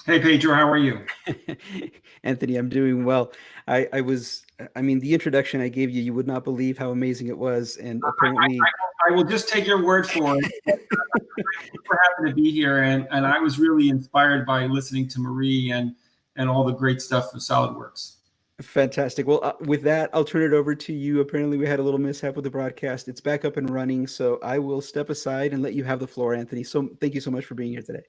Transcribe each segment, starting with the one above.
Hey, Pedro, how are you? Anthony, I'm doing well. I mean, the introduction I gave you, you would not believe how amazing it was. And apparently, I will just take your word for it. We're happy to be here, and I was really inspired by listening to Marie and all the great stuff of SolidWorks. fantastic. Well, with that, I'll turn it over to you. Apparently, we had a little mishap with the broadcast. It's back up and running. So I will step aside and let you have the floor, Anthony. So thank you so much for being here today.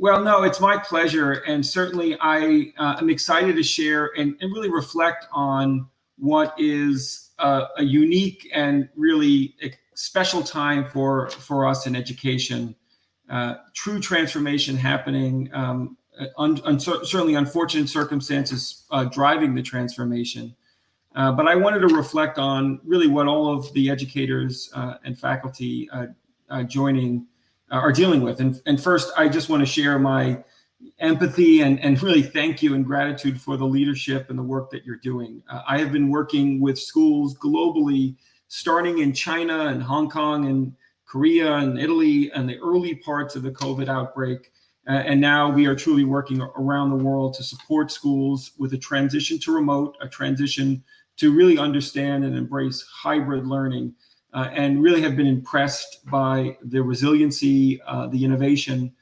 Well, no, it's my pleasure, and certainly I am excited to share and really reflect on what is a unique and really special time for us in education. True transformation happening. Certainly unfortunate circumstances driving the transformation. But I wanted to reflect on really what all of the educators and faculty joining are dealing with. And first, I just want to share my empathy and really thank you and gratitude for the leadership and the work that you're doing. I have been working with schools globally, starting in China and Hong Kong and Korea and Italy and the early parts of the COVID outbreak. And now we are truly working around the world to support schools with a transition to remote, a transition to really understand and embrace hybrid learning, and really have been impressed by the resiliency, the innovation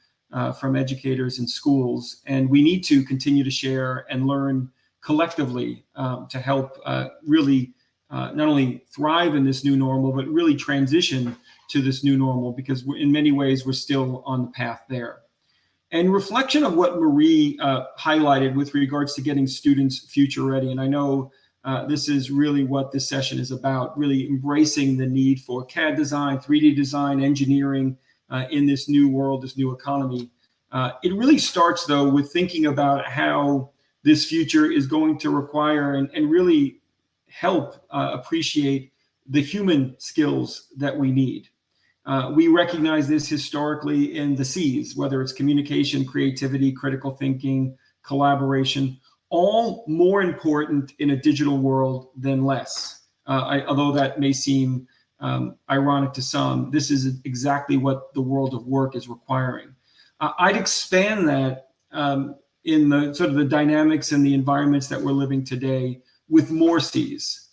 from educators and schools. And we need to continue to share and learn collectively to help really not only thrive in this new normal, but really transition to this new normal, because in many ways we're still on the path there. And reflection of what Marie highlighted with regards to getting students future ready. And I know this is really what this session is about, really embracing the need for CAD design, 3D design, engineering in this new world, this new economy. It really starts, though, with thinking about how this future is going to require and really help appreciate the human skills that we need. We recognize this historically in the C's, whether it's communication, creativity, critical thinking, collaboration, all more important in a digital world than less. Although that may seem ironic to some, this is exactly what the world of work is requiring. I'd expand that in the sort of the dynamics and the environments that we're living today with more C's.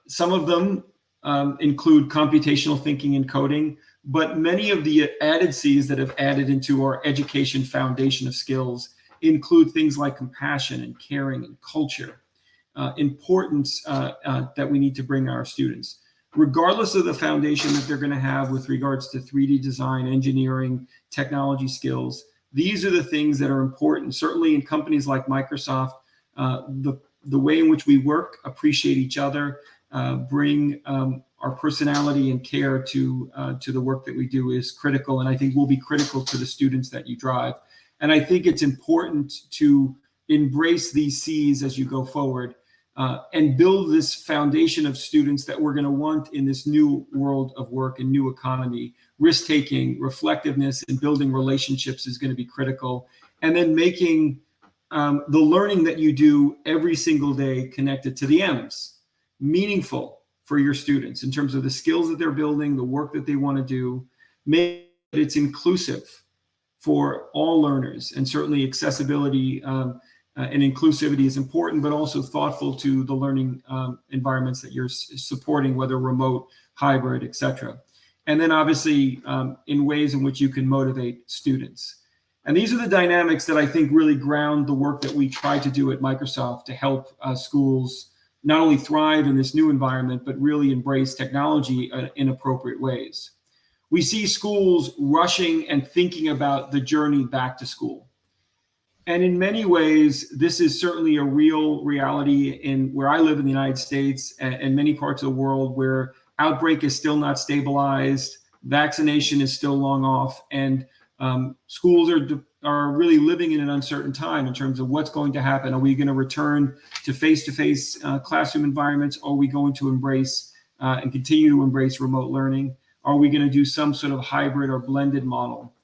Some of them include computational thinking and coding, but many of the added C's that have added into our education foundation of skills include things like compassion and caring and culture, importance that we need to bring our students. Regardless of the foundation that they're going to have with regards to 3D design, engineering, technology skills, these are the things that are important. Certainly in companies like Microsoft, the way in which we work, appreciate each other, bring our personality and care to the work that we do is critical, and I think will be critical to the students that you drive. And I think it's important to embrace these C's as you go forward and build this foundation of students that we're going to want in this new world of work and new economy. Risk-taking, reflectiveness, and building relationships is going to be critical. And then making the learning that you do every single day connected to the M's, meaningful for your students in terms of the skills that they're building, the work that they want to do, make it it's inclusive for all learners. And certainly accessibility and inclusivity is important, but also thoughtful to the learning environments that you're supporting, whether remote, hybrid, et cetera. And then obviously in ways in which you can motivate students. And these are the dynamics that I think really ground the work that we try to do at Microsoft to help schools not only thrive in this new environment, but really embrace technology in appropriate ways. We see schools rushing and thinking about the journey back to school. And in many ways, this is certainly a real reality in where I live in the United States and many parts of the world where outbreak is still not stabilized, vaccination is still long off, and schools are really living in an uncertain time in terms of what's going to happen. Are we going to return to face-to-face classroom environments? Are we going to embrace and continue to embrace remote learning? Are we going to do some sort of hybrid or blended model?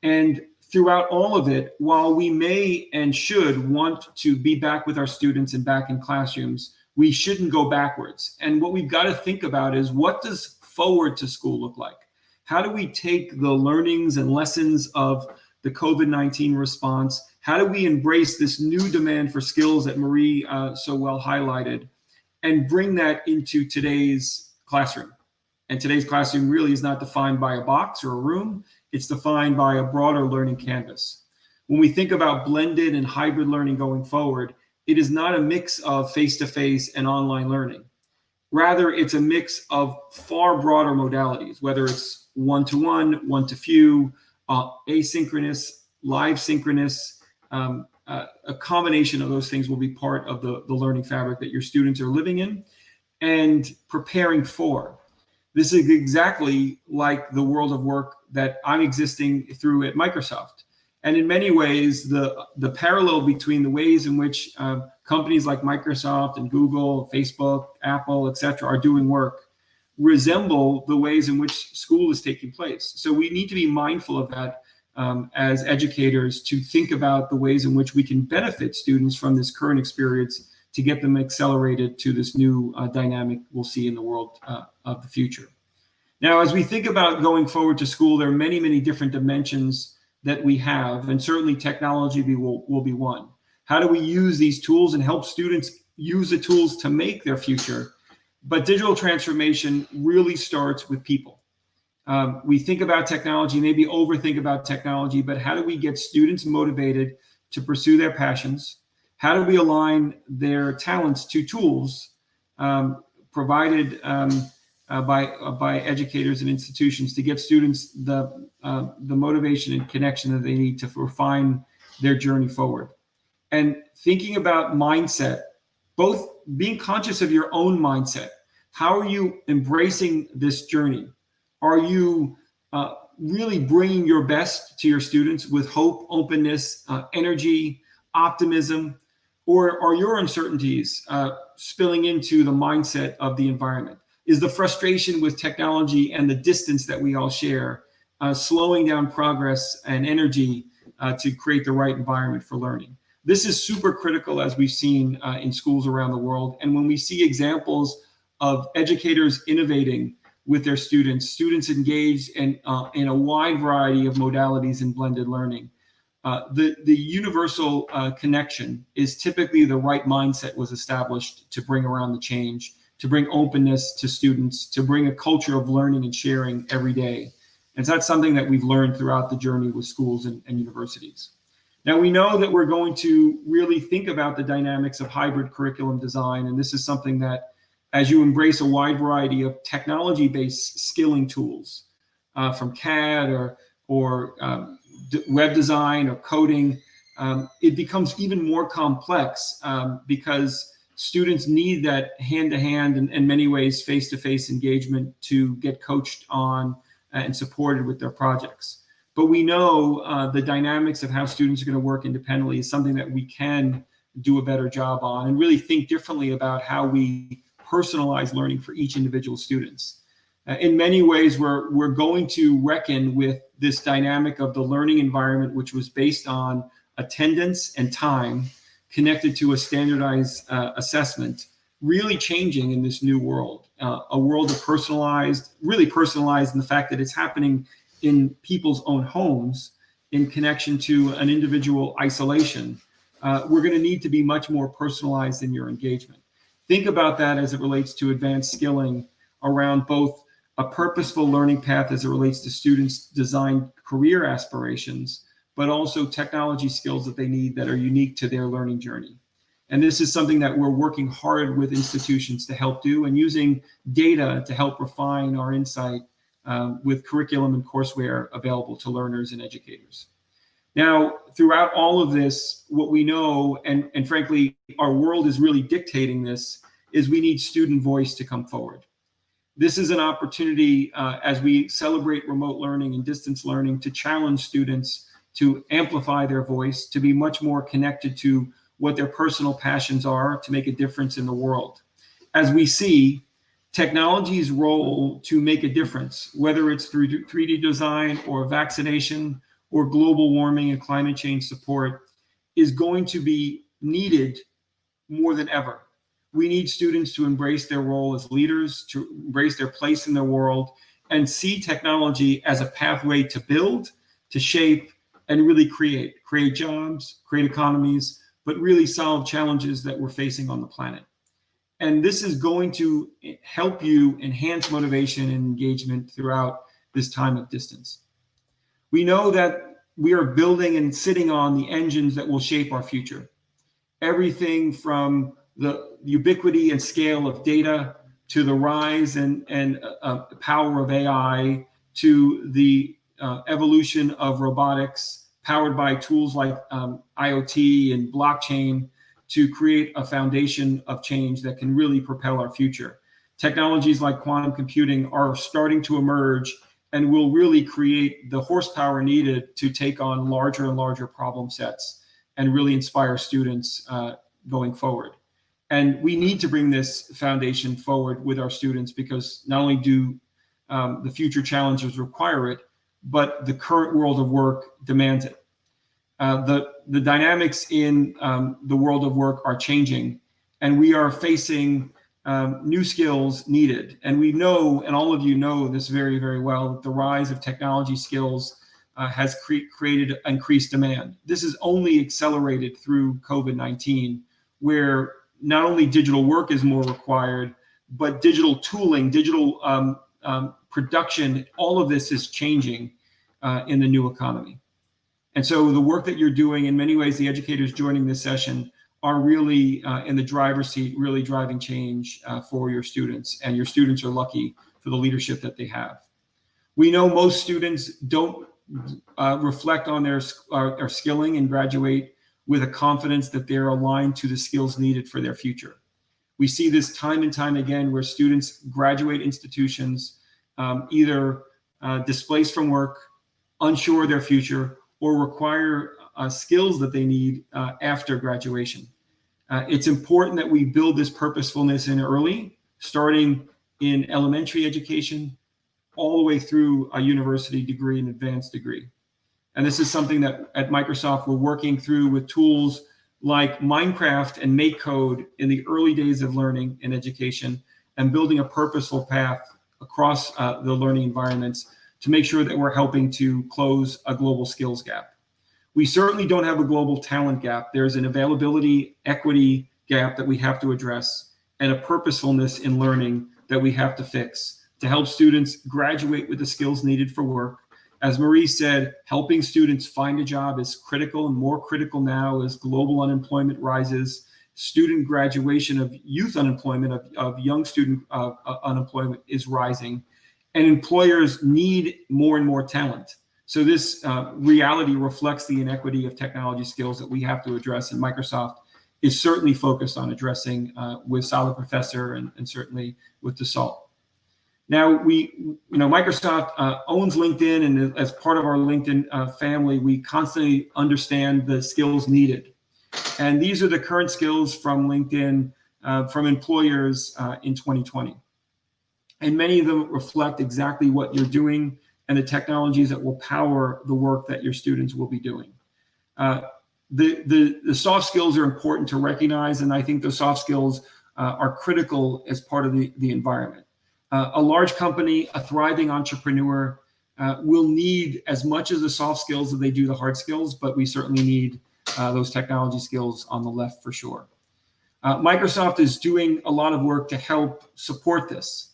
And throughout all of it, while we may and should want to be back with our students and back in classrooms, we shouldn't go backwards. And what we've got to think about is, what does forward to school look like? How do we take the learnings and lessons of the COVID-19 response. How do we embrace this new demand for skills that Marie so well highlighted and bring that into today's classroom? And today's classroom really is not defined by a box or a room. It's defined by a broader learning canvas. When we think about blended and hybrid learning going forward, it is not a mix of face-to-face and online learning. Rather, it's a mix of far broader modalities, whether it's one-to-one, one-to-few, asynchronous, live synchronous. A combination of those things will be part of the learning fabric that your students are living in and preparing for. This is exactly like the world of work that I'm existing through at Microsoft. And in many ways, the parallel between the ways in which companies like Microsoft and Google, Facebook, Apple, et cetera, are doing work resemble the ways in which school is taking place. So we need to be mindful of that as educators, to think about the ways in which we can benefit students from this current experience to get them accelerated to this new dynamic we'll see in the world of the future. Now, as we think about going forward to school, there are many, many different dimensions that we have, and certainly technology will be one. How do we use these tools and help students use the tools to make their future? But digital transformation really starts with people. We think about technology, maybe overthink about technology, but how do we get students motivated to pursue their passions? How do we align their talents to tools provided by educators and institutions to get students the motivation and connection that they need to refine their journey forward? And thinking about mindset, both being conscious of your own mindset. How are you embracing this journey? Are you really bringing your best to your students with hope, openness, energy, optimism? Or are your uncertainties spilling into the mindset of the environment? Is the frustration with technology and the distance that we all share slowing down progress and energy to create the right environment for learning? This is super critical, as we've seen in schools around the world. And when we see examples of educators innovating with their students engaged in a wide variety of modalities in blended learning, the universal connection is typically the right mindset was established to bring around the change, to bring openness to students, to bring a culture of learning and sharing every day. And so that's something that we've learned throughout the journey with schools and universities. Now, we know that we're going to really think about the dynamics of hybrid curriculum design, and this is something that, as you embrace a wide variety of technology-based skilling tools, from CAD or web design or coding, it becomes even more complex because students need that hand-to-hand and in many ways face-to-face engagement to get coached on and supported with their projects. But we know the dynamics of how students are going to work independently is something that we can do a better job on, and really think differently about how we personalize learning for each individual students. In many ways, we're going to reckon with this dynamic of the learning environment, which was based on attendance and time, connected to a standardized assessment, really changing in this new world. A world of personalized, really personalized in the fact that it's happening in people's own homes in connection to an individual isolation. We're going to need to be much more personalized in your engagement. Think about that as it relates to advanced skilling around both a purposeful learning path as it relates to students' design career aspirations, but also technology skills that they need that are unique to their learning journey. And this is something that we're working hard with institutions to help do, and using data to help refine our insight with curriculum and courseware available to learners and educators. Now, throughout all of this, what we know, and frankly, our world is really dictating this, is we need student voice to come forward. This is an opportunity as we celebrate remote learning and distance learning to challenge students to amplify their voice, to be much more connected to what their personal passions are, to make a difference in the world. As we see, technology's role to make a difference, whether it's through 3D design or vaccination or global warming and climate change support, is going to be needed more than ever. We need students to embrace their role as leaders, to embrace their place in the world, and see technology as a pathway to build, to shape, and really create jobs, create economies, but really solve challenges that we're facing on the planet. And this is going to help you enhance motivation and engagement throughout this time of distance. We know that we are building and sitting on the engines that will shape our future. Everything from the ubiquity and scale of data to the rise and power of AI to the evolution of robotics powered by tools like IoT and blockchain to create a foundation of change that can really propel our future. Technologies like quantum computing are starting to emerge and will really create the horsepower needed to take on larger and larger problem sets and really inspire students going forward. And we need to bring this foundation forward with our students because not only do the future challenges require it, but the current world of work demands it. The dynamics in the world of work are changing, and we are facing new skills needed. And we know, and all of you know this very, very well, that the rise of technology skills has created increased demand. This is only accelerated through COVID-19, where not only digital work is more required, but digital tooling, digital production, all of this is changing in the new economy. And so the work that you're doing, in many ways, the educators joining this session are really in the driver's seat, really driving change for your students. And your students are lucky for the leadership that they have. We know most students don't reflect on their skilling and graduate with a confidence that they're aligned to the skills needed for their future. We see this time and time again where students graduate institutions either displaced from work, unsure of their future, or require skills that they need after graduation. It's important that we build this purposefulness in early, starting in elementary education, all the way through a university degree and advanced degree. And this is something that at Microsoft we're working through with tools like Minecraft and MakeCode in the early days of learning and education, and building a purposeful path across the learning environments to make sure that we're helping to close a global skills gap. We certainly don't have a global talent gap. There's an availability equity gap that we have to address, and a purposefulness in learning that we have to fix to help students graduate with the skills needed for work. As Marie said, helping students find a job is critical, and more critical now as global unemployment rises. Student graduation of youth unemployment, of young student unemployment is rising, and employers need more and more talent. So this reality reflects the inequity of technology skills that we have to address, and Microsoft is certainly focused on addressing with Solid Professor and certainly with Dassault. Now, Microsoft owns LinkedIn, and as part of our LinkedIn family, we constantly understand the skills needed. And these are the current skills from LinkedIn from employers in 2020. And many of them reflect exactly what you're doing and the technologies that will power the work that your students will be doing. The soft skills are important to recognize, and I think the soft skills are critical as part of the environment. A large company, a thriving entrepreneur will need as much as the soft skills as they do the hard skills, but we certainly need those technology skills on the left for sure. Microsoft is doing a lot of work to help support this,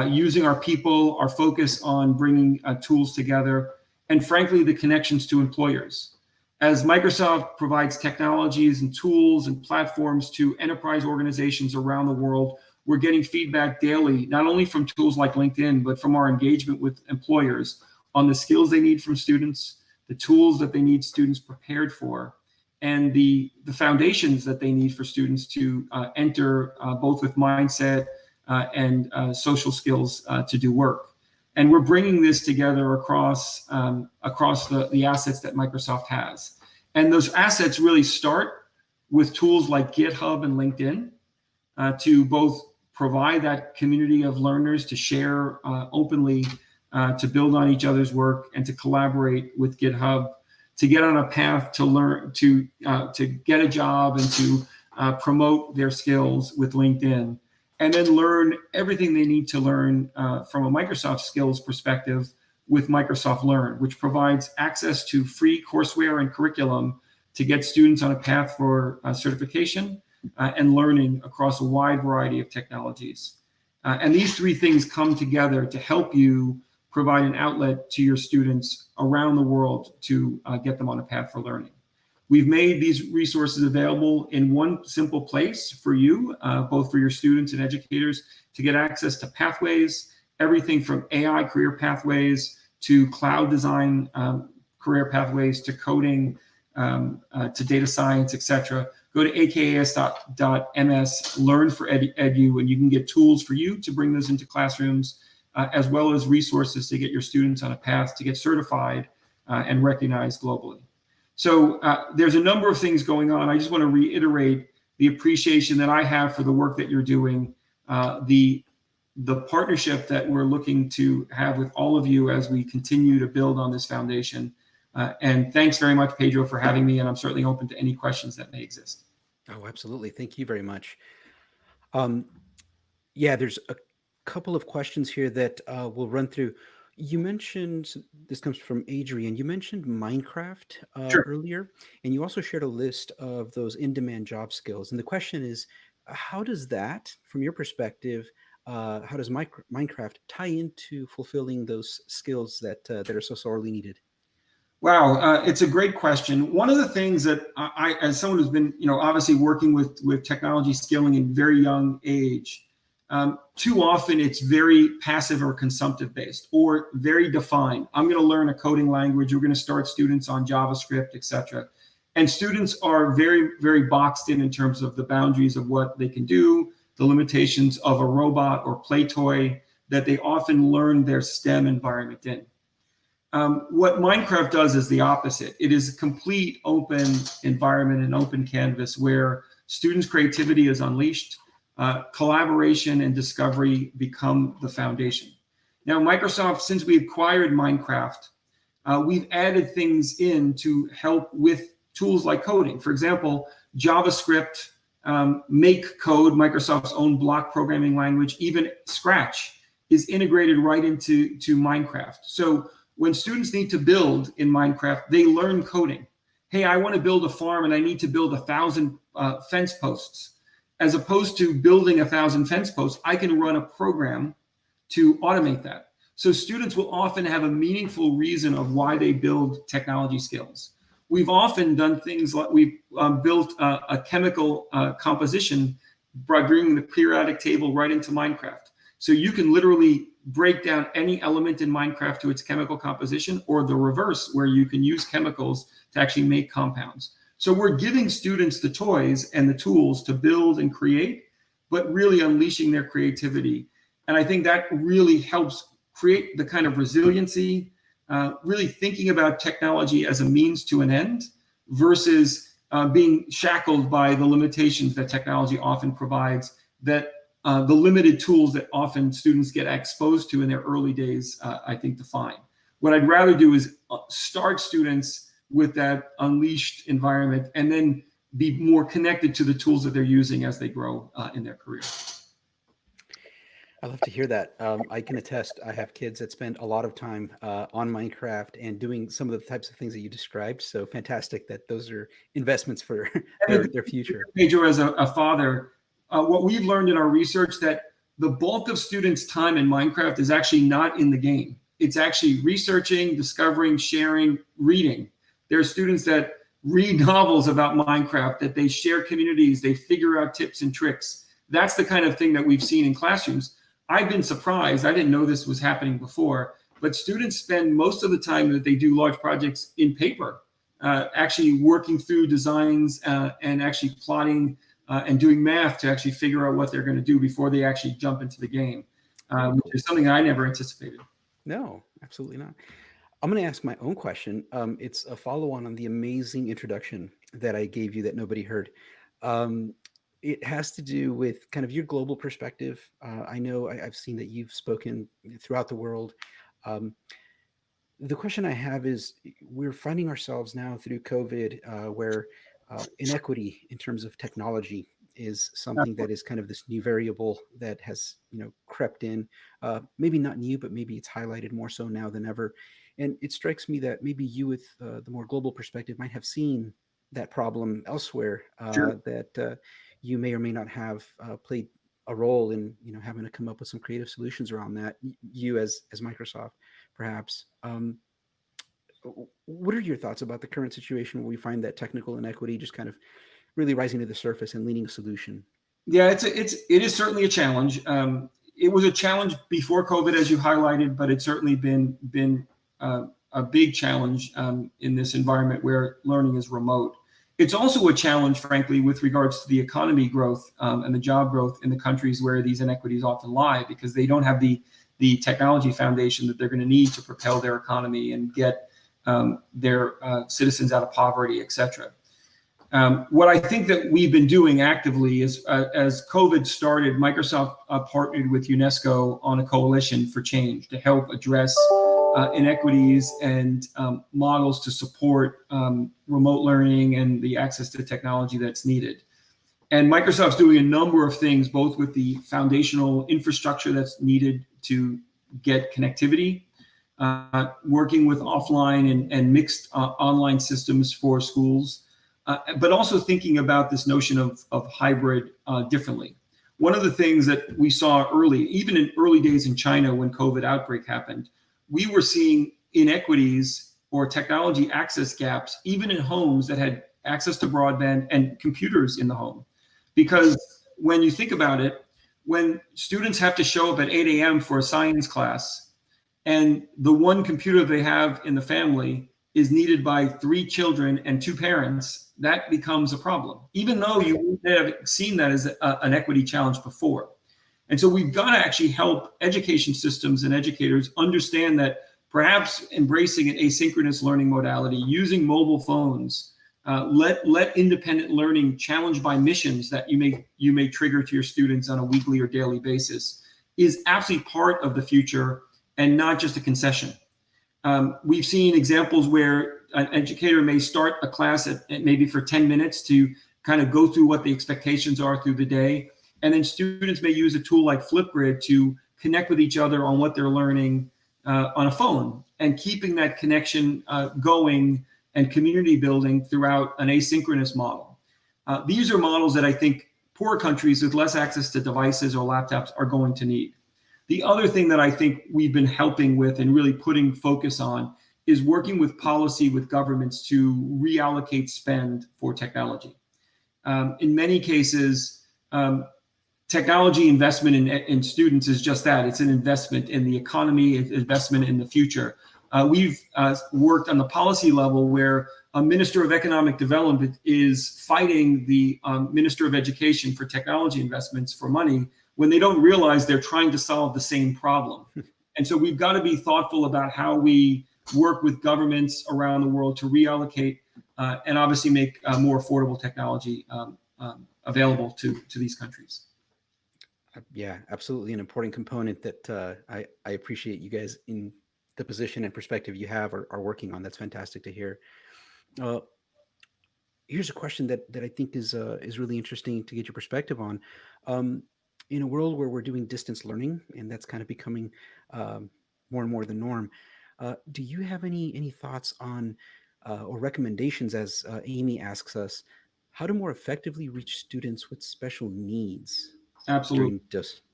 using our people, our focus on bringing tools together, and frankly, the connections to employers. As Microsoft provides technologies and tools and platforms to enterprise organizations around the world, we're getting feedback daily, not only from tools like LinkedIn, but from our engagement with employers on the skills they need from students, the tools that they need students prepared for, and the foundations that they need for students to enter both with mindset and social skills to do work. And we're bringing this together across the assets that Microsoft has. And those assets really start with tools like GitHub and LinkedIn to both provide that community of learners to share openly, to build on each other's work, and to collaborate with GitHub, to get on a path to learn, to get a job and to promote their skills with LinkedIn, and then learn everything they need to learn from a Microsoft skills perspective with Microsoft Learn, which provides access to free courseware and curriculum to get students on a path for certification and learning across a wide variety of technologies. And these three things come together to help you provide an outlet to your students around the world to get them on a path for learning. We've made these resources available in one simple place for you, both for your students and educators, to get access to pathways, everything from AI career pathways to cloud design career pathways to coding, to data science, etc. Go to akas.ms, learn for edu, and you can get tools for you to bring those into classrooms, as well as resources to get your students on a path to get certified and recognized globally. So there's a number of things going on. I just want to reiterate the appreciation that I have for the work that you're doing, the partnership that we're looking to have with all of you as we continue to build on this foundation. And thanks very much, Pedro, for having me. And I'm certainly open to any questions that may exist. Oh, absolutely. Thank you very much. Yeah, there's a couple of questions here that we'll run through. You mentioned, this comes from Adrian, you mentioned Minecraft Sure. earlier, and you also shared a list of those in-demand job skills. And the question is, how does that, from your perspective, how does Minecraft tie into fulfilling those skills that are so sorely needed? Wow, it's a great question. One of the things that I, as someone who's been, obviously working with technology skilling in very young age, too often it's very passive or consumptive based, or very defined. I'm going to learn a coding language. We're going to start students on JavaScript, etc. And students are very, very boxed in terms of the boundaries of what they can do, the limitations of a robot or play toy that they often learn their STEM environment in. What Minecraft does is the opposite. It is a complete open environment, an open canvas where students' creativity is unleashed, collaboration and discovery become the foundation. Now, Microsoft, since we acquired Minecraft, we've added things in to help with tools like coding. For example, JavaScript, Make Code, Microsoft's own block programming language, even Scratch is integrated right into Minecraft. So when students need to build in Minecraft, they learn coding. Hey, I want to build a farm and I need to build 1,000 fence posts. As opposed to building 1,000 fence posts, I can run a program to automate that. So students will often have a meaningful reason of why they build technology skills. We've often done things like we've built a chemical composition by bringing the periodic table right into Minecraft. So you can literally break down any element in Minecraft to its chemical composition, or the reverse, where you can use chemicals to actually make compounds. So we're giving students the toys and the tools to build and create, but really unleashing their creativity. And I think that really helps create the kind of resiliency, really thinking about technology as a means to an end versus being shackled by the limitations that technology often provides, that the limited tools that often students get exposed to in their early days, I think, define. What I'd rather do is start students with that unleashed environment and then be more connected to the tools that they're using as they grow in their career. I love to hear that. I can attest. I have kids that spend a lot of time on Minecraft and doing some of the types of things that you described. So fantastic that those are investments for their future. Pedro, as a father, what we've learned in our research that the bulk of students' time in Minecraft is actually not in the game. It's actually researching, discovering, sharing, reading. There are students that read novels about Minecraft, that they share communities, they figure out tips and tricks. That's the kind of thing that we've seen in classrooms. I've been surprised. I didn't know this was happening before, but students spend most of the time that they do large projects in paper, actually working through designs and actually plotting and doing math to actually figure out what they're going to do before they actually jump into the game, which is something I never anticipated. No, absolutely not. I'm going to ask my own question. It's a follow-on on the amazing introduction that I gave you that nobody heard. It has to do with kind of your global perspective. I know I've seen that you've spoken throughout the world. The question I have is, we're finding ourselves now through COVID where inequity in terms of technology is something that is kind of this new variable that has, crept in. Maybe not new, but maybe it's highlighted more so now than ever. And it strikes me that maybe you, with the more global perspective, might have seen that problem elsewhere, Sure. that you may or may not have played a role in, having to come up with some creative solutions around that. You as Microsoft, perhaps. What are your thoughts about the current situation where we find that technical inequity just kind of really rising to the surface and needing a solution? Yeah, it is certainly a challenge. It was a challenge before COVID, as you highlighted, but it's certainly been a big challenge in this environment where learning is remote. It's also a challenge, frankly, with regards to the economy growth and the job growth in the countries where these inequities often lie, because they don't have the technology foundation that they're going to need to propel their economy and get their citizens out of poverty, et cetera. What I think that we've been doing actively is, as COVID started, Microsoft partnered with UNESCO on a coalition for change to help address inequities and models to support remote learning and the access to technology that's needed. And Microsoft's doing a number of things, both with the foundational infrastructure that's needed to get connectivity, working with offline and mixed online systems for schools, but also thinking about this notion of hybrid differently. One of the things that we saw early, even in early days in China when COVID outbreak happened, we were seeing inequities or technology access gaps, even in homes that had access to broadband and computers in the home. Because when you think about it, when students have to show up at 8 a.m. for a science class, and the one computer they have in the family is needed by 3 children and 2 parents, that becomes a problem, even though you wouldn't have seen that as an equity challenge before. And so we've got to actually help education systems and educators understand that perhaps embracing an asynchronous learning modality, using mobile phones, let independent learning challenged by missions that you may trigger to your students on a weekly or daily basis is absolutely part of the future and not just a concession. We've seen examples where an educator may start a class at maybe for 10 minutes to kind of go through what the expectations are through the day. And then students may use a tool like Flipgrid to connect with each other on what they're learning on a phone, and keeping that connection going and community building throughout an asynchronous model. These are models that I think poor countries with less access to devices or laptops are going to need. The other thing that I think we've been helping with and really putting focus on is working with policy with governments to reallocate spend for technology. In many cases, technology investment in students is just that. It's an investment in the economy, an investment in the future. We've worked on the policy level where a Minister of Economic Development is fighting the Minister of Education for technology investments for money when they don't realize they're trying to solve the same problem. And so we've got to be thoughtful about how we work with governments around the world to reallocate and obviously make more affordable technology available to these countries. Yeah, absolutely an important component that I appreciate you guys in the position and perspective you have are working on. That's fantastic to hear. Here's a question that I think is really interesting to get your perspective on. In a world where we're doing distance learning, and that's kind of becoming more and more the norm, do you have any thoughts on or recommendations, as Amy asks us, how to more effectively reach students with special needs? Absolutely.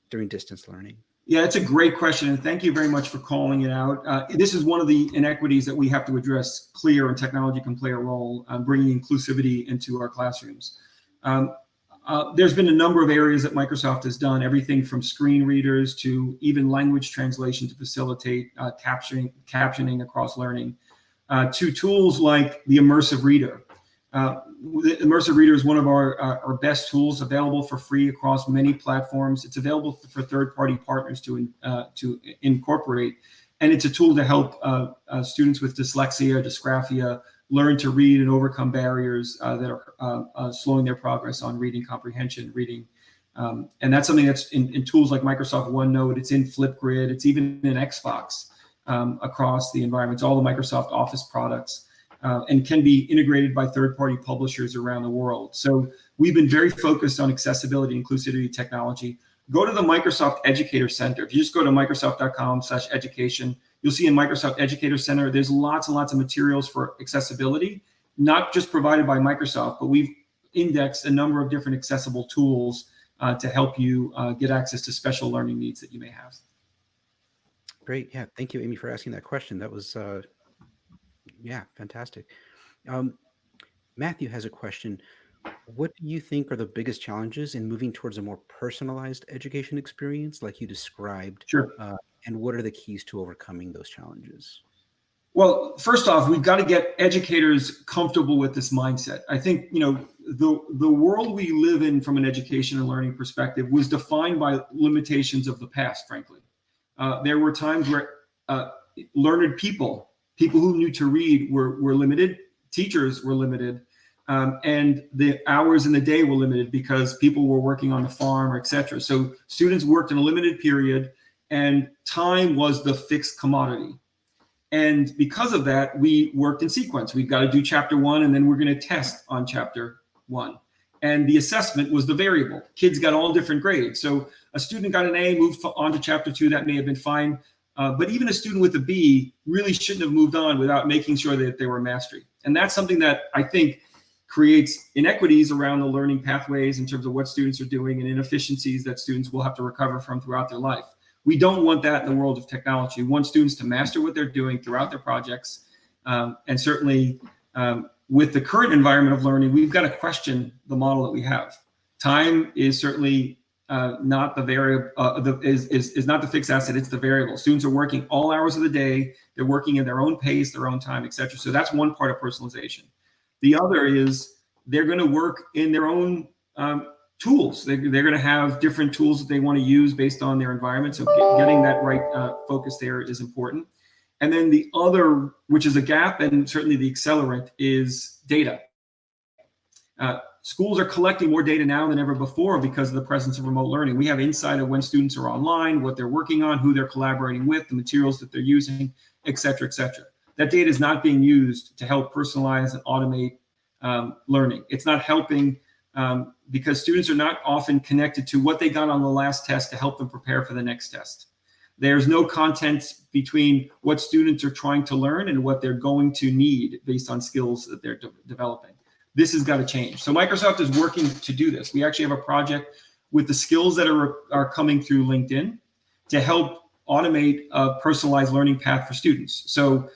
During distance learning? Yeah, it's a great question, and thank you very much for calling it out. This is one of the inequities that we have to address clear, and technology can play a role bringing inclusivity into our classrooms. There's been a number of areas that Microsoft has done, everything from screen readers to even language translation to facilitate captioning across learning, to tools like the immersive reader. The immersive reader is one of our best tools, available for free across many platforms. It's available for third-party partners to incorporate, and it's a tool to help students with dyslexia, dysgraphia, learn to read and overcome barriers that are slowing their progress on reading comprehension, reading. And that's something that's in tools like Microsoft OneNote. It's in Flipgrid. It's even in Xbox across the environments, all the Microsoft Office products. and can be integrated by third-party publishers around the world. So we've been very focused on accessibility, inclusivity, technology. Go to the Microsoft Educator Center. If you just go to microsoft.com/education, you'll see in Microsoft Educator Center, there's lots and lots of materials for accessibility, not just provided by Microsoft, but we've indexed a number of different accessible tools to help you get access to special learning needs that you may have. Great. Yeah. Thank you, Amy, for asking that question. That was, yeah, fantastic. Matthew has a question. What do you think are the biggest challenges in moving towards a more personalized education experience like you described? Sure. And what are the keys to overcoming those challenges? Well, first off, we've got to get educators comfortable with this mindset. I think, the world we live in from an education and learning perspective was defined by limitations of the past, frankly. There were times where learned people who knew to read were limited, teachers were limited, and the hours in the day were limited because people were working on the farm, or et cetera. So students worked in a limited period, and time was the fixed commodity. And because of that, we worked in sequence. We've got to do chapter 1, and then we're going to test on chapter 1. And the assessment was the variable. Kids got all different grades. So a student got an A, moved on to chapter 2, that may have been fine. But even a student with a B really shouldn't have moved on without making sure that they were mastery. And that's something that I think creates inequities around the learning pathways in terms of what students are doing, and inefficiencies that students will have to recover from throughout their life. We don't want that in the world of technology. We want students to master what they're doing throughout their projects. And certainly with the current environment of learning, we've got to question the model that we have. Time is certainly not the variable, is not the fixed asset, it's the variable. Students are working all hours of the day. They're working in their own pace, their own time, et cetera. So that's one part of personalization. The other is they're going to work in their own tools. They're going to have different tools that they want to use based on their environment. So getting that right focus there is important. And then the other, which is a gap and certainly the accelerant, is data. Schools are collecting more data now than ever before because of the presence of remote learning. We have insight of when students are online, what they're working on, who they're collaborating with, the materials that they're using, et cetera, et cetera. That data is not being used to help personalize and automate learning. It's not helping because students are not often connected to what they got on the last test to help them prepare for the next test. There's no content between what students are trying to learn and what they're going to need based on skills that they're developing. This has got to change. So Microsoft is working to do this. We actually have a project with the skills that are coming through LinkedIn to help automate a personalized learning path for students. So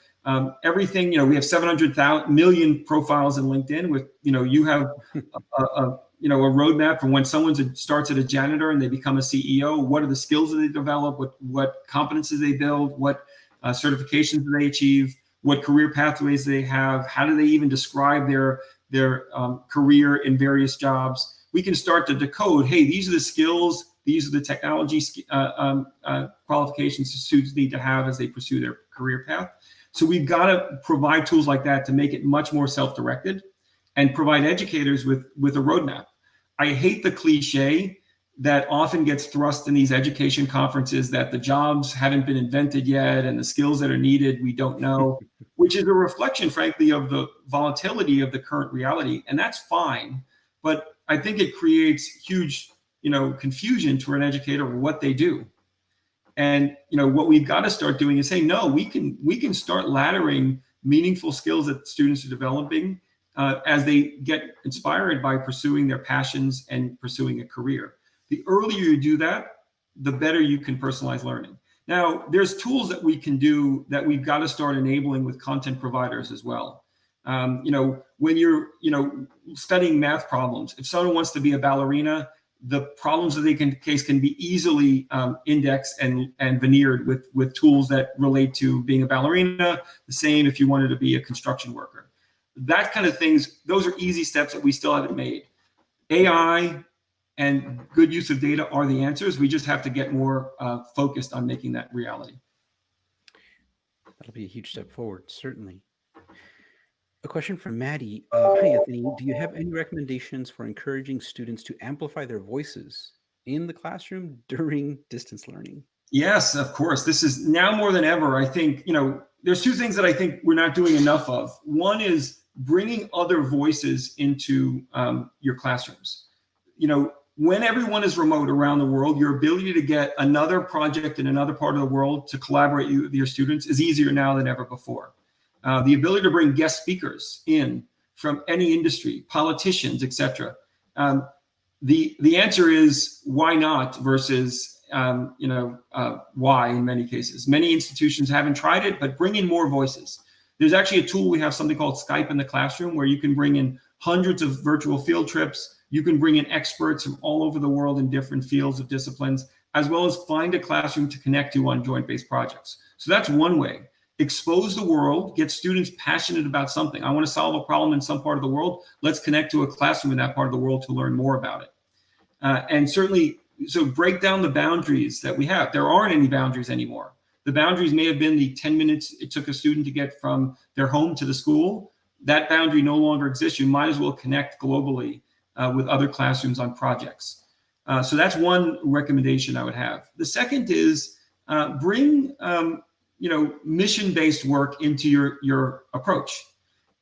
everything, we have 700 million profiles in LinkedIn with, you have a roadmap from when someone starts at a janitor and they become a CEO. What are the skills that they develop? What competencies they build? What certifications do they achieve? What career pathways they have? How do they even describe their career in various jobs? We can start to decode, hey, these are the skills, these are the technology qualifications students need to have as they pursue their career path. So we've got to provide tools like that to make it much more self-directed and provide educators with a roadmap. I hate the cliche that often gets thrust in these education conferences that the jobs haven't been invented yet and the skills that are needed we don't know, which is a reflection, frankly, of the volatility of the current reality. And that's fine, but I think it creates huge, confusion to an educator of what they do. And what we've got to start doing is say, no, we can start laddering meaningful skills that students are developing as they get inspired by pursuing their passions and pursuing a career. The earlier you do that, the better you can personalize learning. Now, there's tools that we can do that we've got to start enabling with content providers as well. When you're, studying math problems, if someone wants to be a ballerina, the problems that they can be easily indexed and veneered with tools that relate to being a ballerina. The same if you wanted to be a construction worker. That kind of things, those are easy steps that we still haven't made. AI and good use of data are the answers. We just have to get more focused on making that reality. That'll be a huge step forward, certainly. A question from Maddie. Hi, Anthony. Do you have any recommendations for encouraging students to amplify their voices in the classroom during distance learning? Yes, of course. This is now more than ever. I think, there's two things that I think we're not doing enough of. One is bringing other voices into your classrooms. When everyone is remote around the world, your ability to get another project in another part of the world to collaborate with your students is easier now than ever before. The ability to bring guest speakers in from any industry, politicians, etc. The answer is why not versus why in many cases. Many institutions haven't tried it, but bring in more voices. There's actually a tool, we have something called Skype in the Classroom, where you can bring in hundreds of virtual field trips. You can bring in experts from all over the world in different fields of disciplines, as well as find a classroom to connect to on joint-based projects. So that's one way. Expose the world, get students passionate about something. I want to solve a problem in some part of the world. Let's connect to a classroom in that part of the world to learn more about it. And certainly, so break down the boundaries that we have. There aren't any boundaries anymore. The boundaries may have been the 10 minutes it took a student to get from their home to the school. That boundary no longer exists. You might as well connect globally with other classrooms on projects. So that's one recommendation I would have. The second is bring mission-based work into your approach.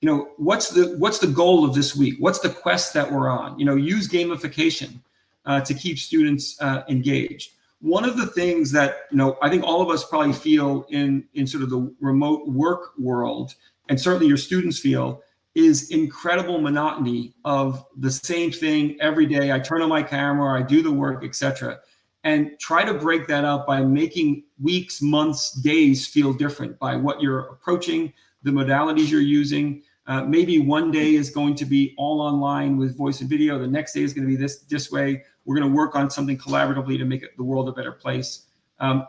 What's the goal of this week? What's the quest that we're on? Use gamification to keep students engaged. One of the things that I think all of us probably feel in sort of the remote work world, and certainly your students feel, is incredible monotony of the same thing every day. I turn on my camera, I do the work, etc. And try to break that up by making weeks, months, days feel different by what you're approaching, the modalities you're using. Maybe one day is going to be all online with voice and video. The next day is going to be this way. We're going to work on something collaboratively to make the world a better place.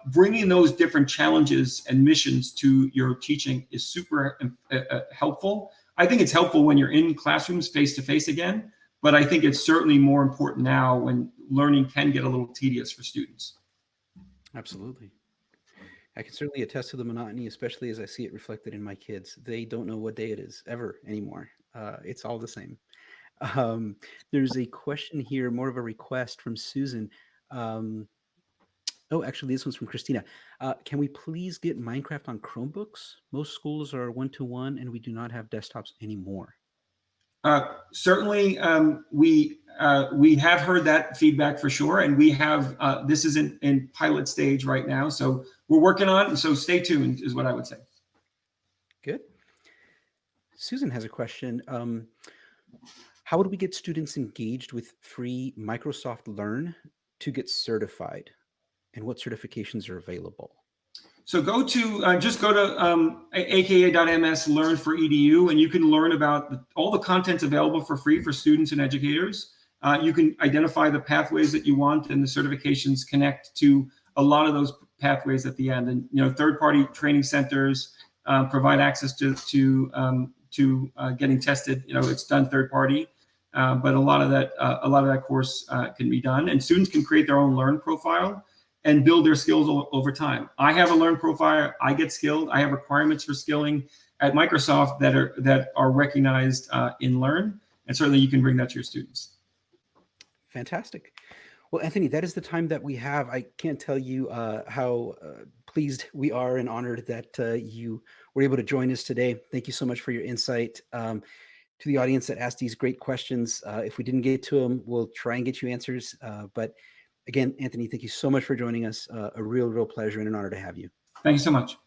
Bringing those different challenges and missions to your teaching is super helpful. I think it's helpful when you're in classrooms face-to-face again, but I think it's certainly more important now when learning can get a little tedious for students. Absolutely. I can certainly attest to the monotony, especially as I see it reflected in my kids. They don't know what day it is ever anymore. It's all the same. There's a question here, more of a request from Susan. Actually, this one's from Christina. Can we please get Minecraft on Chromebooks? Most schools are one-to-one, and we do not have desktops anymore. Certainly, we have heard that feedback for sure, and we have this is in pilot stage right now, so we're working on it. So stay tuned, is what I would say. Good. Susan has a question. How would we get students engaged with free Microsoft Learn to get certified, and what certifications are available? So just go to aka.ms learn for edu, and you can learn about all the contents available for free for students and educators. You can identify the pathways that you want, and the certifications connect to a lot of those pathways at the end. And third-party training centers provide access to getting tested. It's done third-party, but a lot of that course can be done, and students can create their own Learn profile and build their skills over time. I have a Learn profile. I get skilled. I have requirements for skilling at Microsoft that are recognized in Learn, and certainly you can bring that to your students. Fantastic. Well, Anthony, that is the time that we have. I can't tell you how pleased we are and honored that you were able to join us today. Thank you so much for your insight. To the audience that asked these great questions, if we didn't get to them, we'll try and get you answers. But again, Anthony, thank you so much for joining us. A real pleasure and an honor to have you. Thank you so much.